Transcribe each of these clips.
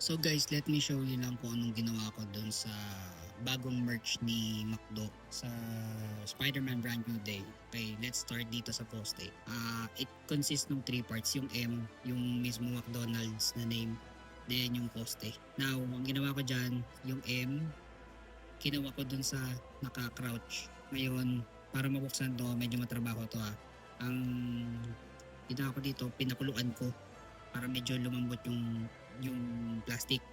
So guys, let me show you lang kung anong ginawa ko dun sa bagong merch ni McDo sa Spider-Man Brand New Day. Okay, let's start dito sa poste. It consists ng 3 parts. Yung M, yung mismo McDonald's na name, then yung poste. Now, ang ginawa ko dyan, yung M, kinuha ko dun sa naka-crouch. Ngayon, para mabuksan to, medyo matrabaho to Ang ginawa ko dito, pinakuluan ko para medyo lumambot yung plastic.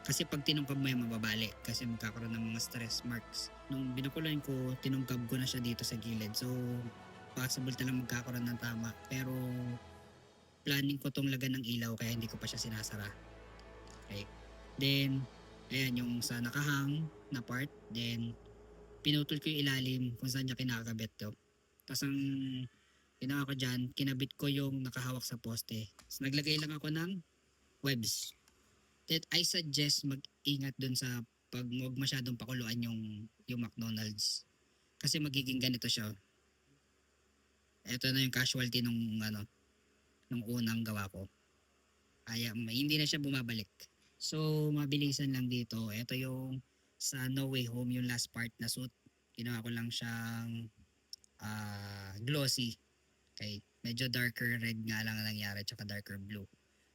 Kasi pag tinungkab mo yan, mababali kasi magkakaroon ng mga stress marks. Nung binakulan ko, tinungkab ko na siya dito sa gilid. So, possible talagang magkakaroon ng tama. Pero, planning ko tong lagan ng ilaw kaya hindi ko pa siya sinasara. Okay. Then, ayan yung sa nakahang na part. Then, pinutol ko yung ilalim kung saan niya kinakabit to. Tapos ang ginawa ko dyan, kinabit ko yung nakahawak sa poste. So, naglagay lang ako ng webs. That I suggest mag-ingat dun sa pag huwag masyadong pakuluan yung McDonald's. Kasi magiging ganito siya. Ito na yung casualty nung unang gawa ko. Hindi na siya bumabalik. So, mabilisan lang dito. Ito yung sa No Way Home, yung last part na suit. Ginawa ko lang siyang glossy. Okay. Medyo darker red nga lang ang nangyari, tsaka darker blue.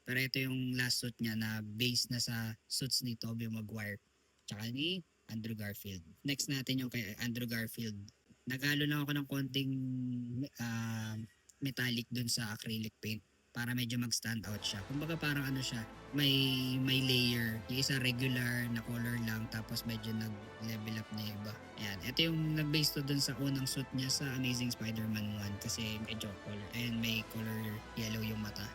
Pero ito yung last suit niya na based na sa suits ni Tobey Maguire tsaka ni Andrew Garfield. Next natin yung kay Andrew Garfield. Naghalo lang ako ng konting metallic dun sa acrylic paint para medyo mag-stand out siya. Kumbaga parang ano siya, may layer. Yung isa regular na color lang tapos medyo nag-level up na yung iba. Ayan, ito yung nag-base to dun sa unang suit niya sa Amazing Spider-Man 1 kasi medyo color and may color yellow yung mata.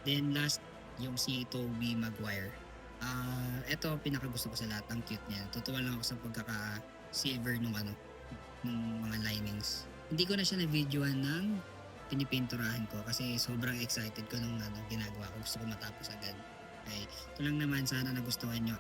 Then last, yung si Tobey Maguire. Ito pinakagusto ko sa lahat, ang cute niya. Tutuwa lang ako sa pagkaka-silver nung mga linings. Hindi ko na siya na-videoan ng pinipinturahan ko kasi sobrang excited ko nung ginagawa ko. Gusto ko matapos agad. Okay. Ito lang naman, sana nagustuhan nyo.